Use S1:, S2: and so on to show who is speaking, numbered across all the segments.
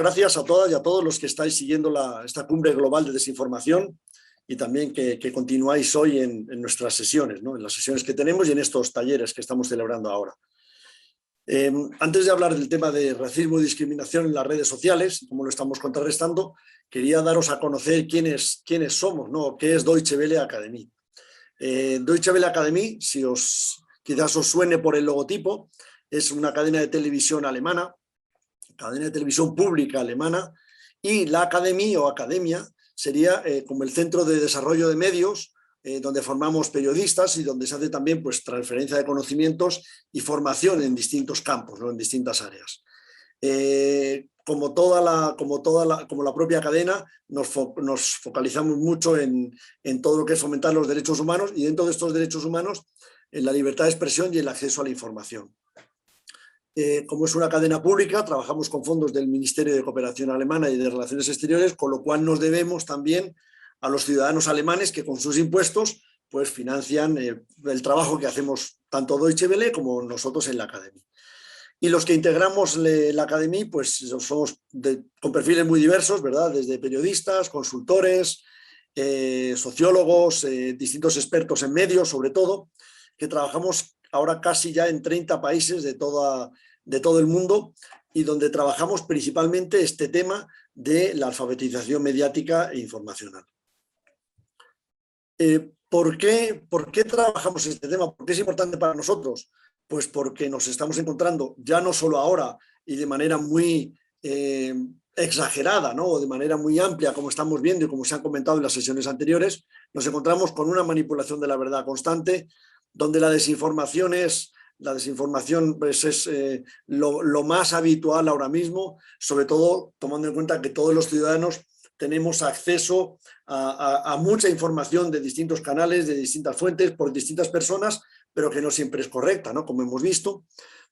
S1: muchas gracias a todas y a todos los que estáis siguiendo esta cumbre global de desinformación y también que continuáis hoy en nuestras sesiones, ¿no? En las sesiones que tenemos y en estos talleres que estamos celebrando ahora. Antes de hablar del tema de racismo y discriminación en las redes sociales, cómo lo estamos contrarrestando, quería daros a conocer quiénes somos, ¿no? ¿Qué es Deutsche Welle Academy? Deutsche Welle Academy, quizás os suene por el logotipo, es una cadena de televisión alemana, cadena de televisión pública alemana, y la Academy o academia sería como el centro de desarrollo de medios, donde formamos periodistas y donde se hace también pues, transferencia de conocimientos y formación en distintos campos, ¿no? En distintas áreas. Como la propia cadena, nos focalizamos mucho en todo lo que es fomentar los derechos humanos y dentro de estos derechos humanos, en la libertad de expresión y el acceso a la información. Como es una cadena pública, trabajamos con fondos del Ministerio de Cooperación Alemana y de Relaciones Exteriores, con lo cual nos debemos también a los ciudadanos alemanes que con sus impuestos pues, financian el trabajo que hacemos tanto Deutsche Welle como nosotros en la Academia. Y los que integramos la Academia pues somos con perfiles muy diversos, ¿verdad? Desde periodistas, consultores, sociólogos, distintos expertos en medios, sobre todo, que trabajamos ahora casi ya en 30 países de todo el mundo y donde trabajamos principalmente este tema de la alfabetización mediática e informacional. ¿Por qué trabajamos este tema? ¿Por qué es importante para nosotros? Pues porque nos estamos encontrando, ya no solo ahora y de manera muy exagerada, ¿no? O de manera muy amplia, como estamos viendo y como se han comentado en las sesiones anteriores, nos encontramos con una manipulación de la verdad constante, donde la desinformación pues es lo más habitual ahora mismo, sobre todo tomando en cuenta que todos los ciudadanos tenemos acceso a mucha información de distintos canales, de distintas fuentes, por distintas personas, pero que no siempre es correcta, ¿no? Como hemos visto,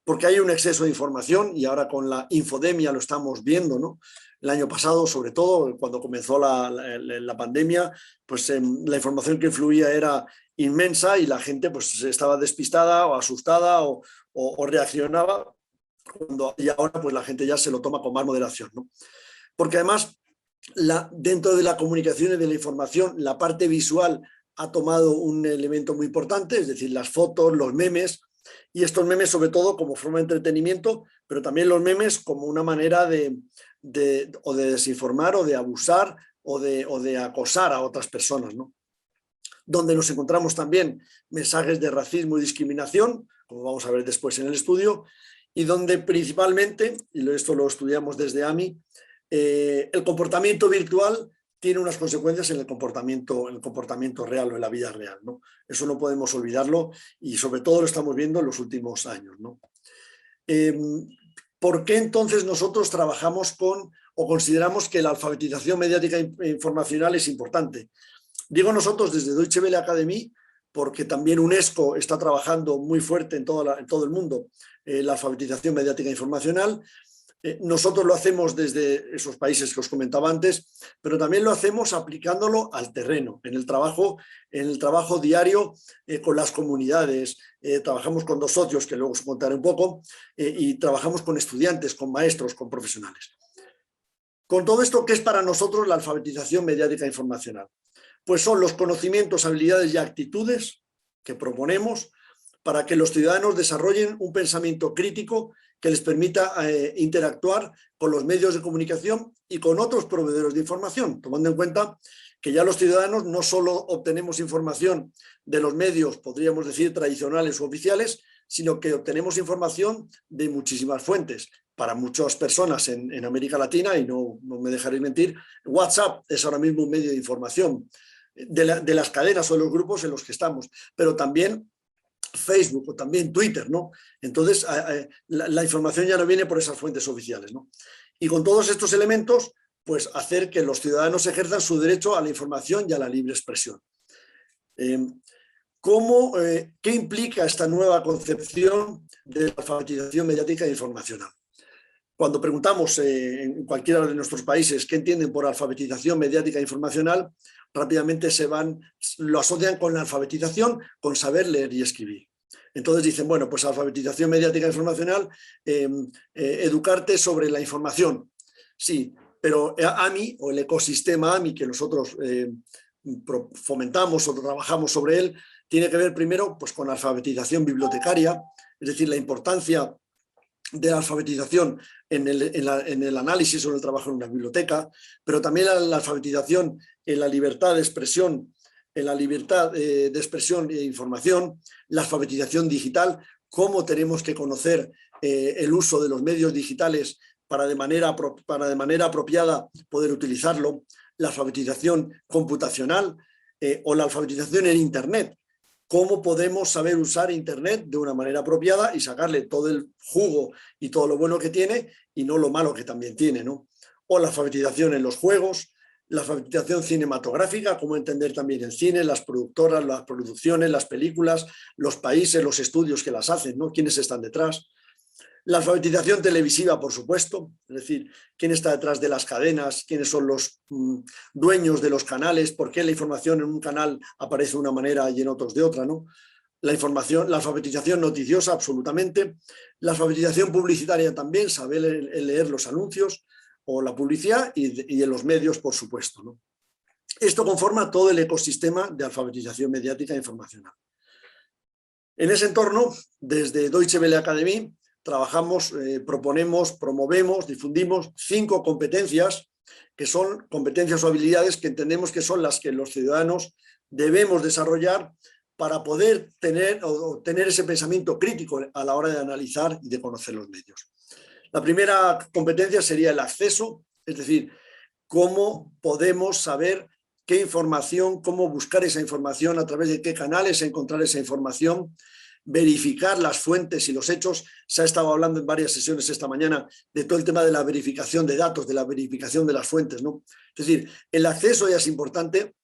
S1: porque hay un exceso de información y ahora con la infodemia lo estamos viendo, ¿no? El año pasado, sobre todo, cuando comenzó la pandemia, pues la información que fluía era inmensa y la gente pues estaba despistada o asustada o reaccionaba, y ahora pues la gente ya se lo toma con más moderación, ¿no? Porque además dentro de la comunicación y de la información, la parte visual ha tomado un elemento muy importante, es decir, las fotos, los memes, y estos memes sobre todo como forma de entretenimiento, pero también los memes como una manera de desinformar o de abusar o de acosar a otras personas, ¿no? Donde nos encontramos también mensajes de racismo y discriminación, como vamos a ver después en el estudio, y donde principalmente, y esto lo estudiamos desde AMI, el comportamiento virtual tiene unas consecuencias en el comportamiento real o en la vida real, ¿no? Eso no podemos olvidarlo y sobre todo lo estamos viendo en los últimos años, ¿no? ¿Por qué entonces nosotros trabajamos o consideramos que la alfabetización mediática e informacional es importante? Digo nosotros desde Deutsche Welle Academy porque también UNESCO está trabajando muy fuerte en todo el mundo la alfabetización mediática e informacional. Nosotros lo hacemos desde esos países que os comentaba antes, pero también lo hacemos aplicándolo al terreno, en el trabajo diario con las comunidades. Trabajamos con 2 socios, que luego os contaré un poco, y trabajamos con estudiantes, con maestros, con profesionales. Con todo esto, ¿qué es para nosotros la alfabetización mediática e informacional? Pues son los conocimientos, habilidades y actitudes que proponemos para que los ciudadanos desarrollen un pensamiento crítico que les permita interactuar con los medios de comunicación y con otros proveedores de información, tomando en cuenta que ya los ciudadanos no solo obtenemos información de los medios, podríamos decir, tradicionales o oficiales, sino que obtenemos información de muchísimas fuentes. Para muchas personas en América Latina, y no me dejaréis mentir, WhatsApp es ahora mismo un medio de información de las cadenas o de los grupos en los que estamos, pero también Facebook o también Twitter, ¿no? Entonces, la información ya no viene por esas fuentes oficiales, ¿no? Y con todos estos elementos, pues hacer que los ciudadanos ejerzan su derecho a la información y a la libre expresión. ¿Qué implica esta nueva concepción de la alfabetización mediática e informacional? Cuando preguntamos en cualquiera de nuestros países qué entienden por alfabetización mediática e informacional, rápidamente lo asocian con la alfabetización, con saber leer y escribir. Entonces dicen, bueno, pues alfabetización mediática e informacional, educarte sobre la información. Sí, pero AMI o el ecosistema AMI que nosotros fomentamos o trabajamos sobre él, tiene que ver primero pues, con la alfabetización bibliotecaria, es decir, la importancia de la alfabetización en el análisis o en el trabajo en una biblioteca, pero también la alfabetización en la libertad de expresión, en la libertad de expresión e información, la alfabetización digital, cómo tenemos que conocer el uso de los medios digitales para de manera apropiada poder utilizarlo, la alfabetización computacional o la alfabetización en Internet. Cómo podemos saber usar Internet de una manera apropiada y sacarle todo el jugo y todo lo bueno que tiene y no lo malo que también tiene, ¿no? O la alfabetización en los juegos, la alfabetización cinematográfica, cómo entender también el cine, las productoras, las producciones, las películas, los países, los estudios que las hacen, ¿no? Quiénes están detrás. La alfabetización televisiva, por supuesto, es decir, quién está detrás de las cadenas, quiénes son los dueños de los canales, por qué la información en un canal aparece de una manera y en otros de otra, ¿no? La información, la alfabetización noticiosa, absolutamente. La alfabetización publicitaria también, saber leer los anuncios o la publicidad y en los medios, por supuesto, ¿no? Esto conforma todo el ecosistema de alfabetización mediática e informacional. En ese entorno, desde Deutsche Welle Academy, trabajamos, proponemos, promovemos, difundimos 5 competencias que son competencias o habilidades que entendemos que son las que los ciudadanos debemos desarrollar para poder tener ese pensamiento crítico a la hora de analizar y de conocer los medios. La primera competencia sería el acceso, es decir, cómo podemos saber qué información, cómo buscar esa información, a través de qué canales encontrar esa información, verificar las fuentes y los hechos. Se ha estado hablando en varias sesiones esta mañana de todo el tema de la verificación de datos, de la verificación de las fuentes, ¿no? Es decir, el acceso ya es importante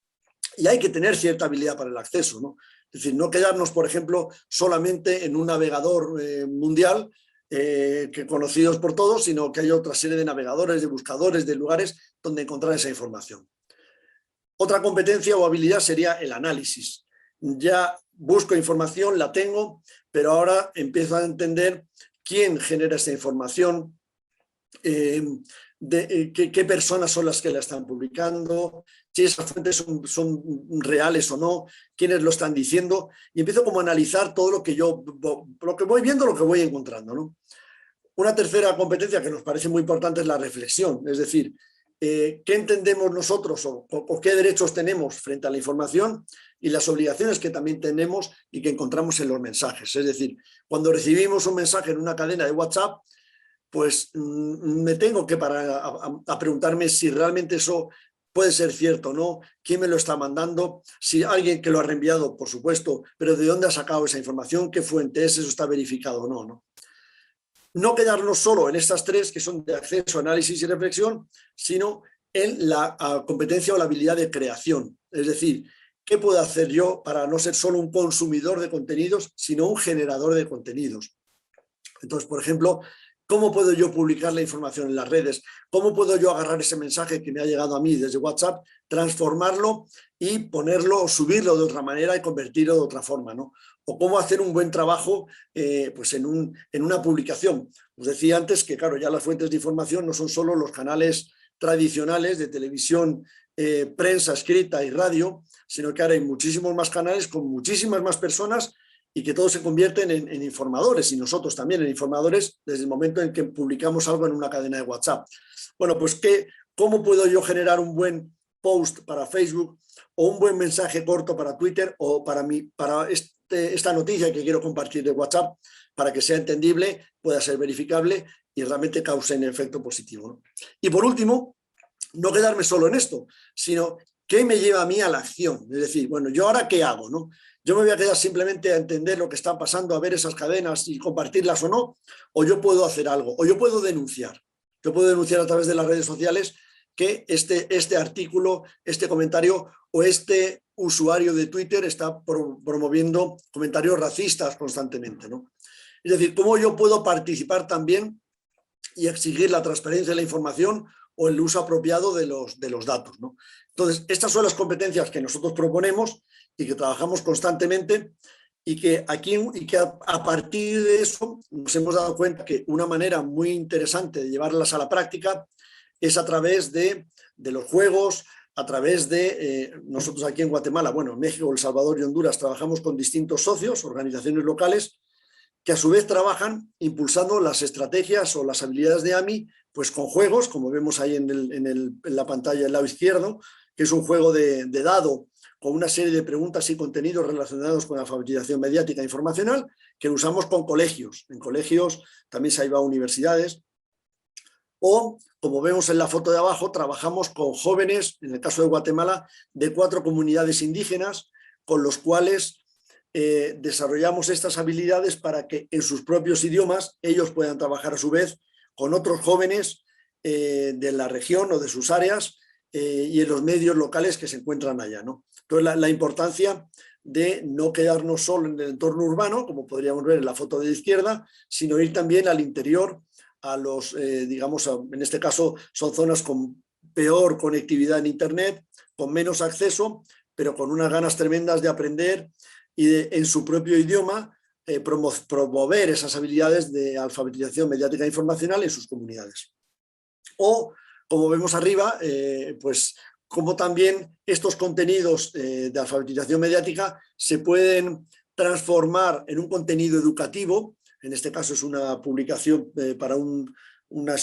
S1: y hay que tener cierta habilidad para el acceso, ¿no? Es decir, no quedarnos, por ejemplo, solamente en un navegador mundial que conocidos por todos, sino que hay otra serie de navegadores, de buscadores, de lugares donde encontrar esa información. Otra competencia o habilidad sería el análisis. Ya busco información, la tengo, pero ahora empiezo a entender quién genera esa información, qué personas son las que la están publicando, si esas fuentes son reales o no, quiénes lo están diciendo, y empiezo como a analizar todo lo que voy viendo, lo que voy encontrando, ¿no? Una tercera competencia que nos parece muy importante es la reflexión, es decir, qué entendemos nosotros o qué derechos tenemos frente a la información y las obligaciones que también tenemos y que encontramos en los mensajes. Es decir, cuando recibimos un mensaje en una cadena de WhatsApp, pues me tengo que parar a preguntarme si realmente eso puede ser cierto o no, quién me lo está mandando, si alguien que lo ha reenviado, por supuesto, pero de dónde ha sacado esa información, qué fuente es, eso está verificado o no, ¿no? No quedarnos solo en estas 3 que son de acceso, análisis y reflexión, sino en la competencia o la habilidad de creación. Es decir, ¿qué puedo hacer yo para no ser solo un consumidor de contenidos, sino un generador de contenidos? Entonces, por ejemplo, ¿cómo puedo yo publicar la información en las redes? ¿Cómo puedo yo agarrar ese mensaje que me ha llegado a mí desde WhatsApp, transformarlo y ponerlo o subirlo de otra manera y convertirlo de otra forma, ¿no? O cómo hacer un buen trabajo pues en una publicación. Os decía antes que, claro, ya las fuentes de información no son solo los canales tradicionales de televisión, prensa escrita y radio, sino que ahora hay muchísimos más canales con muchísimas más personas y que todos se convierten en informadores, y nosotros también en informadores desde el momento en que publicamos algo en una cadena de WhatsApp. Bueno, pues ¿cómo puedo yo generar un buen post para Facebook o un buen mensaje corto para Twitter o para esta noticia que quiero compartir de WhatsApp para que sea entendible, pueda ser verificable y realmente cause un efecto positivo, ¿no? Y por último, no quedarme solo en esto, sino ¿qué me lleva a mí a la acción? Es decir, bueno, ¿yo ahora qué hago, no? ¿Yo me voy a quedar simplemente a entender lo que está pasando, a ver esas cadenas y compartirlas o no? ¿O yo puedo hacer algo? ¿O yo puedo denunciar? Yo puedo denunciar a través de las redes sociales que este artículo, este comentario o este usuario de Twitter está promoviendo comentarios racistas constantemente, ¿no? Es decir, ¿cómo yo puedo participar también y exigir la transparencia de la información o el uso apropiado de los datos, ¿no? Entonces, estas son las competencias que nosotros proponemos y que trabajamos constantemente y que a partir de eso nos hemos dado cuenta que una manera muy interesante de llevarlas a la práctica es a través de los juegos, a través de, nosotros aquí en Guatemala, bueno, en México, El Salvador y Honduras trabajamos con distintos socios, organizaciones locales, que a su vez trabajan impulsando las estrategias o las habilidades de AMI, pues con juegos, como vemos ahí en la pantalla del lado izquierdo, que es un juego de dado con una serie de preguntas y contenidos relacionados con la alfabetización mediática e informacional, que lo usamos con colegios. En colegios también se ha ido a universidades. O, como vemos en la foto de abajo, trabajamos con jóvenes, en el caso de Guatemala, de 4 comunidades indígenas, con los cuales desarrollamos estas habilidades para que en sus propios idiomas ellos puedan trabajar a su vez con otros jóvenes de la región o de sus áreas y en los medios locales que se encuentran allá, ¿no? Entonces, la importancia de no quedarnos solo en el entorno urbano, como podríamos ver en la foto de la izquierda, sino ir también al interior, a los, digamos, en este caso son zonas con peor conectividad en Internet, con menos acceso, pero con unas ganas tremendas de aprender y en su propio idioma promover esas habilidades de alfabetización mediática e informacional en sus comunidades. O, como vemos arriba, pues como también estos contenidos de alfabetización mediática se pueden transformar en un contenido educativo. En este caso es una publicación para una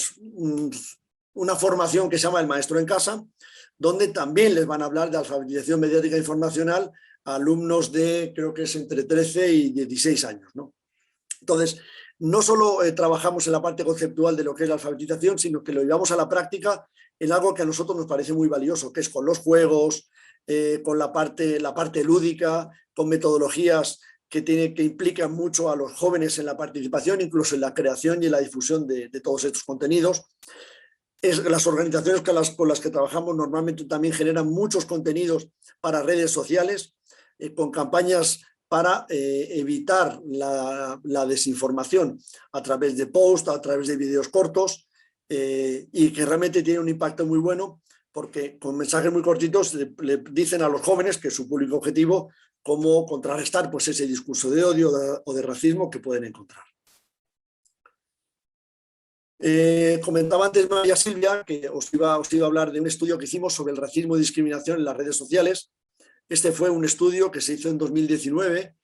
S1: formación que se llama El Maestro en Casa, donde también les van a hablar de alfabetización mediática e informacional a alumnos de, creo que es entre 13 y 16 años, ¿no? Entonces, no solo trabajamos en la parte conceptual de lo que es la alfabetización, sino que lo llevamos a la práctica en algo que a nosotros nos parece muy valioso, que es con los juegos, con la parte lúdica, con metodologías que implican mucho a los jóvenes en la participación, incluso en la creación y en la difusión de todos estos contenidos. Las organizaciones con las que trabajamos normalmente también generan muchos contenidos para redes sociales, con campañas para evitar la desinformación a través de posts, a través de vídeos cortos, y que realmente tiene un impacto muy bueno, porque con mensajes muy cortitos le dicen a los jóvenes, que es su público objetivo, cómo contrarrestar pues, ese discurso de odio o de racismo que pueden encontrar. Comentaba antes María Silvia que os iba a hablar de un estudio que hicimos sobre el racismo y discriminación en las redes sociales. Este fue un estudio que se hizo en 2019,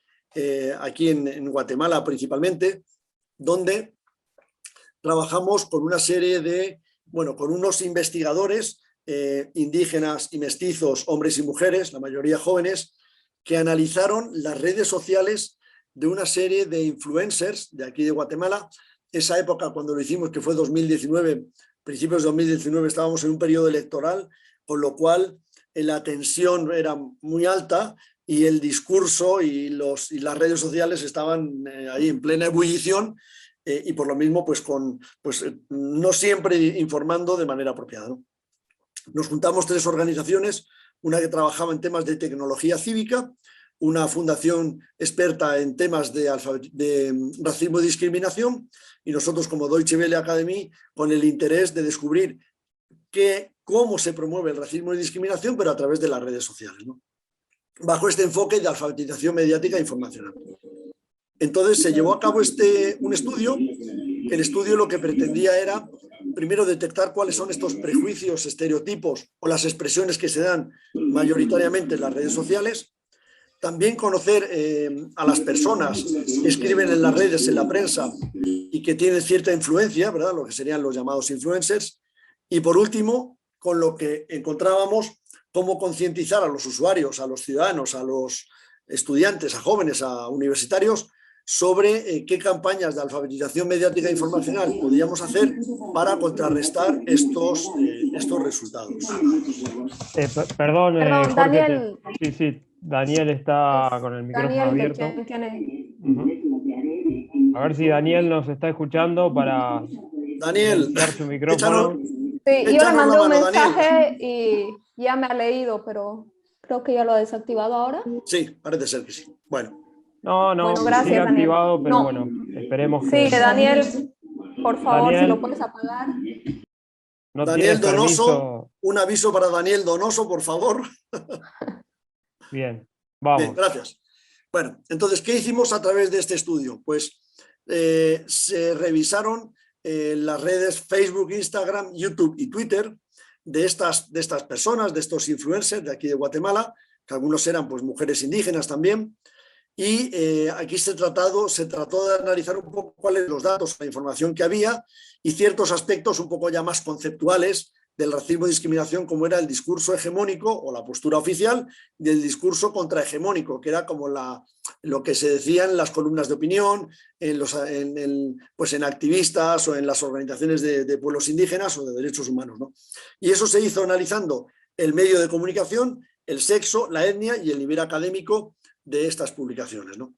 S1: aquí en Guatemala principalmente, donde trabajamos con una serie de, bueno, con unos investigadores indígenas y mestizos, hombres y mujeres, la mayoría jóvenes, que analizaron las redes sociales de una serie de influencers de aquí de Guatemala. Esa época, cuando lo hicimos, que fue 2019, principios de 2019, estábamos en un periodo electoral, con lo cual la tensión era muy alta y el discurso y las redes sociales estaban ahí en plena ebullición y por lo mismo pues no siempre informando de manera apropiada, ¿no? Nos juntamos 3 organizaciones, una que trabajaba en temas de tecnología cívica, una fundación experta en temas de racismo y discriminación, y nosotros como Deutsche Welle Academy con el interés de descubrir cómo se promueve el racismo y discriminación, pero a través de las redes sociales, ¿no? Bajo este enfoque de alfabetización mediática e informacional. Entonces se llevó a cabo un estudio. El estudio lo que pretendía era, primero, detectar cuáles son estos prejuicios, estereotipos o las expresiones que se dan mayoritariamente en las redes sociales. También conocer a las personas que escriben en las redes, en la prensa, y que tienen cierta influencia, ¿verdad? Lo que serían los llamados influencers. Y por último, con lo que encontrábamos, cómo concientizar a los usuarios, a los ciudadanos, a los estudiantes, a jóvenes, a universitarios, sobre qué campañas de alfabetización mediática e informacional podríamos hacer para contrarrestar estos resultados.
S2: Perdón, Jorge,
S3: Daniel.
S2: Sí, Daniel está con el micrófono abierto. A ver si Daniel nos está escuchando para silenciar su micrófono.
S3: Sí, yo le mandé un mensaje y ya me ha leído, pero creo que ya lo ha desactivado ahora.
S1: Sí, parece ser que sí. Bueno.
S2: No,
S3: bueno, gracias,
S2: sigue
S3: Daniel.
S2: activado, pero bueno, esperemos que...
S3: Sí, Daniel, por favor, si lo puedes apagar.
S2: No
S1: Daniel
S2: tiene
S1: Donoso,
S2: permiso.
S1: Un aviso para Daniel Donoso, por favor.
S2: Bien, vamos.
S1: Bien, gracias. Bueno, entonces, ¿qué hicimos a través de este estudio? Pues se revisaron las redes Facebook, Instagram, YouTube y Twitter de estas personas, de estos influencers de aquí de Guatemala, que algunos eran pues mujeres indígenas también. Y aquí se trató de analizar un poco cuáles eran los datos, la información que había y ciertos aspectos un poco ya más conceptuales del racismo y discriminación, como era el discurso hegemónico o la postura oficial y el discurso contrahegemónico, que era como lo que se decía en las columnas de opinión, en activistas o en las organizaciones de pueblos indígenas o de derechos humanos, ¿no? Y eso se hizo analizando el medio de comunicación, el sexo, la etnia y el nivel académico de estas publicaciones, ¿no?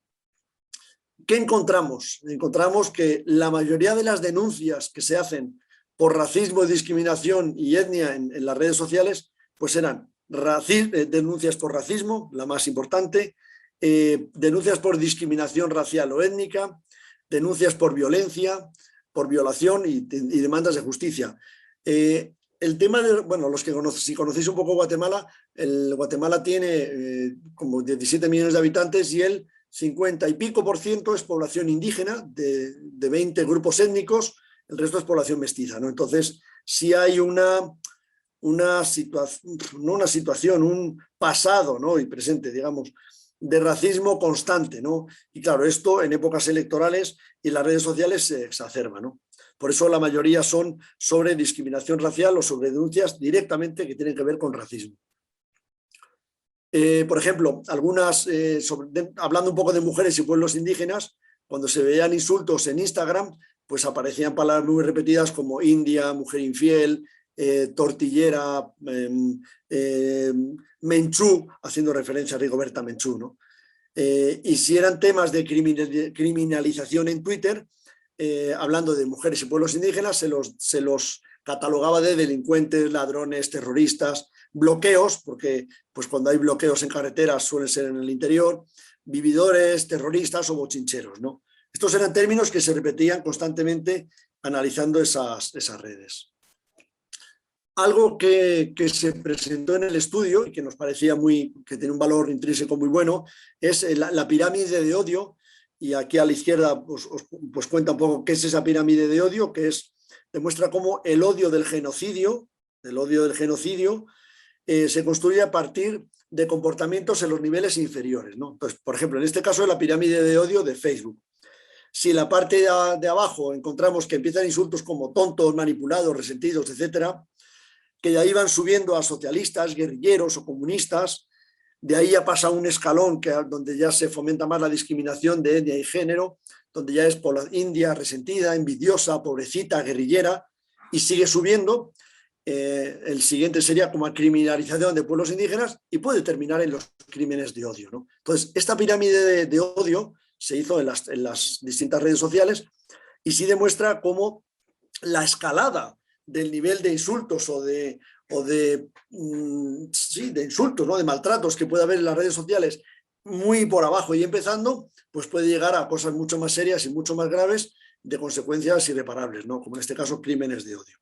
S1: ¿Qué encontramos? Encontramos que la mayoría de las denuncias que se hacen por racismo, discriminación y etnia en las redes sociales, pues eran denuncias por racismo, la más importante, denuncias por discriminación racial o étnica, denuncias por violencia, por violación y demandas de justicia. El tema de, bueno, si conocéis un poco Guatemala, Guatemala tiene como 17 millones de habitantes y el 50 y pico % es población indígena, de 20 grupos étnicos, el resto es población mestiza, ¿no? Entonces, sí hay un pasado, ¿no? Y presente, digamos, de racismo constante, ¿no? Y claro, esto en épocas electorales y las redes sociales se exacerba, ¿no? Por eso la mayoría son sobre discriminación racial o sobre denuncias directamente que tienen que ver con racismo. Por ejemplo, hablando un poco de mujeres y pueblos indígenas, cuando se veían insultos en Instagram, pues aparecían palabras muy repetidas como india, mujer infiel, tortillera, Menchú, haciendo referencia a Rigoberta Menchú, ¿no? Y si eran temas de criminalización en Twitter, hablando de mujeres y pueblos indígenas, se los catalogaba de delincuentes, ladrones, terroristas, bloqueos, porque pues cuando hay bloqueos en carreteras suelen ser en el interior, vividores, terroristas o bochincheros, ¿no? Estos eran términos que se repetían constantemente analizando esas redes. Algo que se presentó en el estudio y que nos parecía que tiene un valor intrínseco muy bueno es la pirámide de odio, y aquí a la izquierda pues cuenta un poco qué es esa pirámide de odio, que demuestra cómo el odio del genocidio se construye a partir de comportamientos en los niveles inferiores, ¿no? Entonces, por ejemplo, en este caso es la pirámide de odio de Facebook. Si en la parte de abajo encontramos que empiezan insultos como tontos, manipulados, resentidos, etcétera, que de ahí van subiendo a socialistas, guerrilleros o comunistas, de ahí ya pasa un escalón donde ya se fomenta más la discriminación de etnia y género, donde ya es por la india, resentida, envidiosa, pobrecita, guerrillera, y sigue subiendo. El siguiente sería como criminalización de pueblos indígenas y puede terminar en los crímenes de odio, ¿no? Entonces, esta pirámide de odio se hizo en las distintas redes sociales y sí demuestra cómo la escalada del nivel de insultos o de insultos, ¿no? De maltratos que puede haber en las redes sociales muy por abajo y empezando, pues puede llegar a cosas mucho más serias y mucho más graves de consecuencias irreparables, ¿no? Como en este caso crímenes de odio.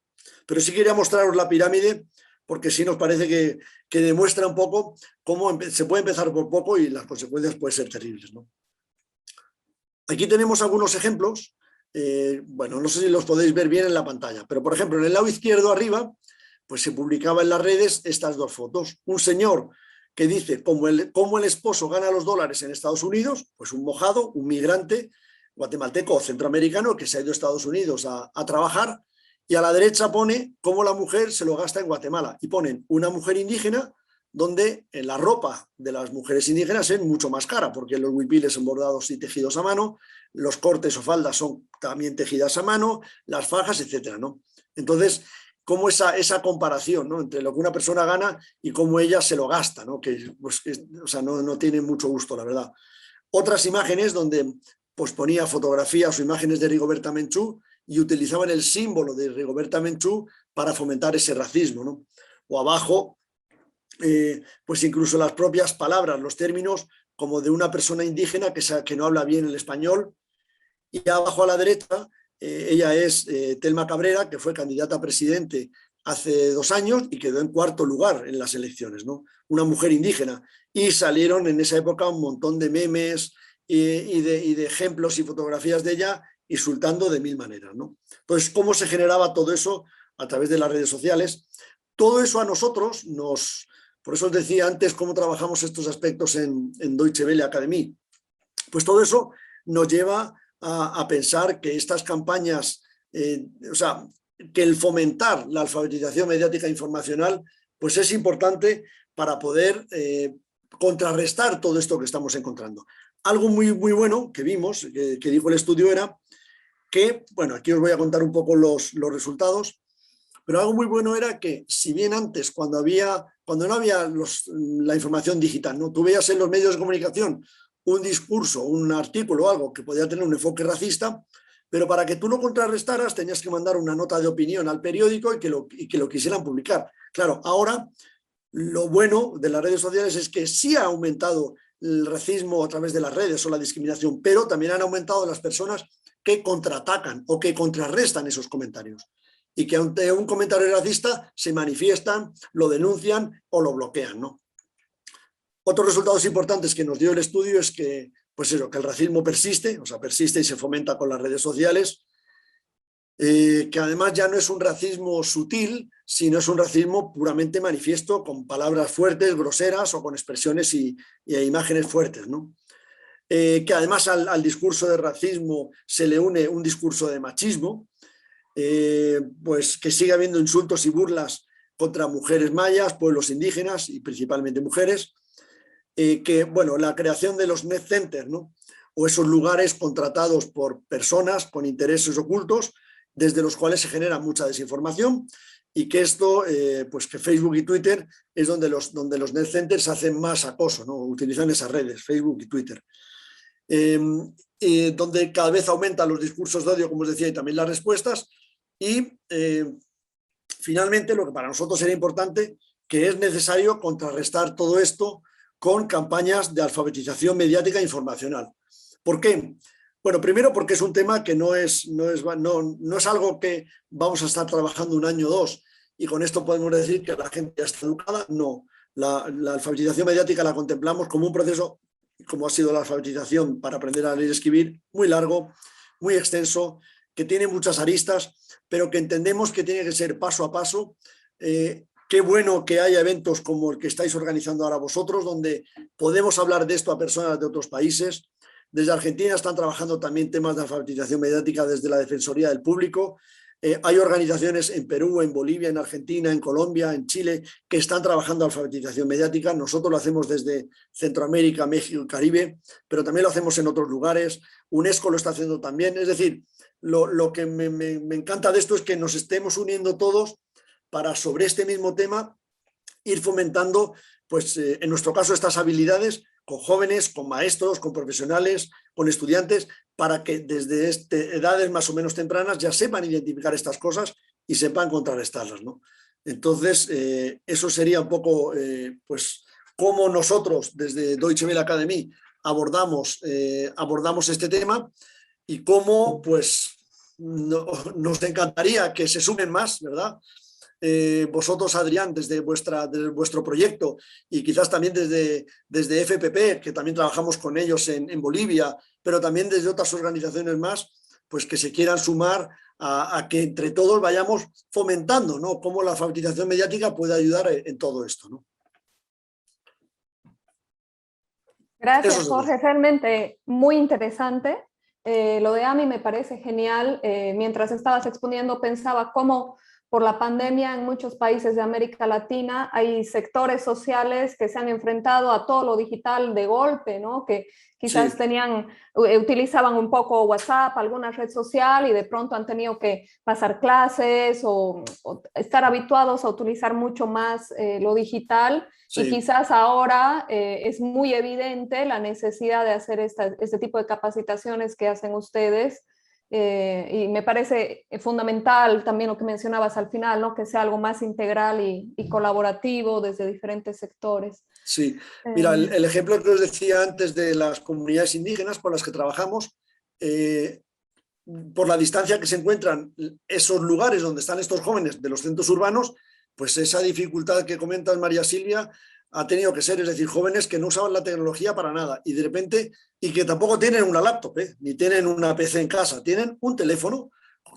S1: Pero sí quería mostraros la pirámide porque sí nos parece que demuestra un poco cómo se puede empezar por poco y las consecuencias pueden ser terribles, ¿no? Aquí tenemos algunos ejemplos. Bueno, no sé si los podéis ver bien en la pantalla, pero por ejemplo en el lado izquierdo arriba pues se publicaba en las redes estas dos fotos. Un señor que dice cómo el esposo gana los dólares en Estados Unidos, pues un mojado, un migrante guatemalteco o centroamericano que se ha ido a Estados Unidos a trabajar, y a la derecha pone cómo la mujer se lo gasta en Guatemala y ponen una mujer indígena donde la ropa de las mujeres indígenas es mucho más cara porque los huipiles son bordados y tejidos a mano, los cortes o faldas son también tejidas a mano, las fajas, etcétera, ¿no? Entonces, cómo esa comparación, ¿no? Entre lo que una persona gana y cómo ella se lo gasta, ¿no? O sea, no tiene mucho gusto, la verdad. Otras imágenes donde pues, ponía fotografías o imágenes de Rigoberta Menchú y utilizaban el símbolo de Rigoberta Menchú para fomentar ese racismo, ¿no? O abajo, pues incluso las propias palabras, los términos como de una persona indígena que no habla bien el español. Y abajo a la derecha, ella es Telma Cabrera, que fue candidata a presidente hace 2 años y quedó en 4º lugar en las elecciones, ¿no? Una mujer indígena. Y salieron en esa época un montón de memes y de ejemplos y fotografías de ella insultando de 1000 maneras, ¿no? Entonces, ¿cómo se generaba todo eso a través de las redes sociales? Todo eso a nosotros por eso os decía antes cómo trabajamos estos aspectos en Deutsche Welle Academy. Pues todo eso nos lleva a pensar que estas campañas, o sea, que el fomentar la alfabetización mediática informacional, pues es importante para poder contrarrestar todo esto que estamos encontrando. Algo muy, muy bueno que vimos, que dijo el estudio, era que, bueno, aquí os voy a contar un poco los resultados, pero algo muy bueno era que, si bien antes, cuando no había la información digital, ¿no? Tú veías en los medios de comunicación un discurso, un artículo o algo que podía tener un enfoque racista, pero para que tú lo contrarrestaras tenías que mandar una nota de opinión al periódico y que lo quisieran publicar. Claro, ahora lo bueno de las redes sociales es que sí ha aumentado el racismo a través de las redes o la discriminación, pero también han aumentado las personas que contraatacan o que contrarrestan esos comentarios. Y que ante un comentario racista se manifiestan, lo denuncian o lo bloquean, ¿no? Otros resultados importantes que nos dio el estudio es que, pues eso, que el racismo persiste, o sea, persiste y se fomenta con las redes sociales, que además ya no es un racismo sutil, sino es un racismo puramente manifiesto, con palabras fuertes, groseras o con expresiones y imágenes fuertes, ¿no? Que además al discurso de racismo se le une un discurso de machismo, pues que sigue habiendo insultos y burlas contra mujeres mayas, pueblos indígenas y principalmente mujeres, que, bueno, la creación de los net centers, ¿no? O esos lugares contratados por personas con intereses ocultos, desde los cuales se genera mucha desinformación, y que esto, pues que Facebook y Twitter es donde los net centers hacen más acoso, ¿no? Utilizan esas redes, Facebook y Twitter. Donde cada vez aumentan los discursos de odio, como os decía, y también las respuestas. Y finalmente, lo que para nosotros era importante, que es necesario contrarrestar todo esto con campañas de alfabetización mediática e informacional. ¿Por qué? Bueno, primero porque es un tema que no es algo que vamos a estar trabajando un año o dos y con esto podemos decir que la gente ya está educada. No, la alfabetización mediática la contemplamos como un proceso, como ha sido la alfabetización para aprender a leer y escribir, muy largo, muy extenso, que tiene muchas aristas, pero que entendemos que tiene que ser paso a paso. Qué bueno que haya eventos como el que estáis organizando ahora vosotros, donde podemos hablar de esto a personas de otros países. Desde Argentina están trabajando también temas de alfabetización mediática desde la Defensoría del Público. Hay organizaciones en Perú, en Bolivia, en Argentina, en Colombia, en Chile, que están trabajando alfabetización mediática. Nosotros lo hacemos desde Centroamérica, México y Caribe, pero también lo hacemos en otros lugares. UNESCO lo está haciendo también. Es decir, lo que me encanta de esto es que nos estemos uniendo todos para, sobre este mismo tema, ir fomentando, pues en nuestro caso, estas habilidades con jóvenes, con maestros, con profesionales, con estudiantes, para que desde edades más o menos tempranas ya sepan identificar estas cosas y sepan contrarrestarlas, ¿no? Entonces, eso sería un poco, pues, cómo nosotros desde Deutsche Welle Academy abordamos este tema y cómo, pues, nos encantaría que se sumen más, ¿verdad? Vosotros, Adrián, desde vuestro proyecto y quizás también desde FPP, que también trabajamos con ellos en Bolivia, pero también desde otras organizaciones más, pues que se quieran sumar a que entre todos vayamos fomentando, ¿no?, cómo la alfabetización mediática puede ayudar en todo esto, ¿no?
S3: Gracias, Jorge, realmente muy interesante. Lo de AMI me parece genial. Mientras estabas exponiendo pensaba cómo por la pandemia en muchos países de América Latina hay sectores sociales que se han enfrentado a todo lo digital de golpe, ¿no? Que quizás
S1: Sí.
S3: utilizaban un poco WhatsApp, alguna red social, y de pronto han tenido que pasar clases o estar habituados a utilizar mucho más lo digital. Sí. Y quizás ahora es muy evidente la necesidad de hacer este tipo de capacitaciones que hacen ustedes. Y me parece fundamental también lo que mencionabas al final, ¿no?, que sea algo más integral y colaborativo desde diferentes sectores.
S1: Sí, mira, el ejemplo que os decía antes de las comunidades indígenas con las que trabajamos, por la distancia que se encuentran esos lugares donde están estos jóvenes de los centros urbanos, pues esa dificultad que comentas, María Silvia, ha tenido que ser, es decir, jóvenes que no usaban la tecnología para nada y de repente, y que tampoco tienen una laptop, ni tienen una PC en casa, tienen un teléfono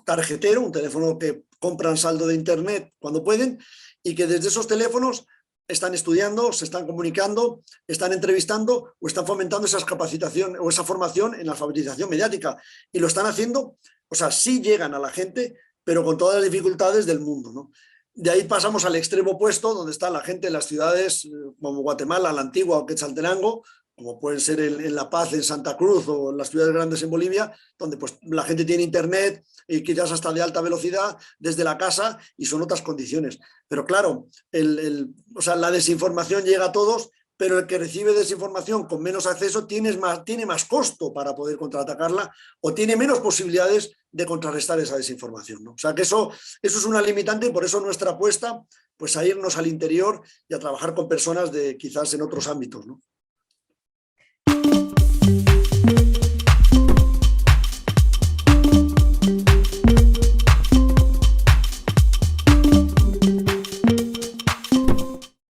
S1: tarjetero, un teléfono que compran saldo de internet cuando pueden y que desde esos teléfonos están estudiando, se están comunicando, están entrevistando o están fomentando esas capacitaciones o esa formación en alfabetización mediática y lo están haciendo, o sea, sí llegan a la gente, pero con todas las dificultades del mundo, ¿no? De ahí pasamos al extremo opuesto, donde está la gente en las ciudades como Guatemala, La Antigua o Quetzaltenango, como pueden ser en La Paz, en Santa Cruz o en las ciudades grandes en Bolivia, donde pues, la gente tiene internet y quizás hasta de alta velocidad desde la casa y son otras condiciones. Pero claro, o sea, la desinformación llega a todos, pero el que recibe desinformación con menos acceso tiene más costo para poder contraatacarla o tiene menos posibilidades de contrarrestar esa desinformación, ¿no? O sea que eso es una limitante y por eso nuestra apuesta pues a irnos al interior y a trabajar con personas de quizás en otros ámbitos, ¿no?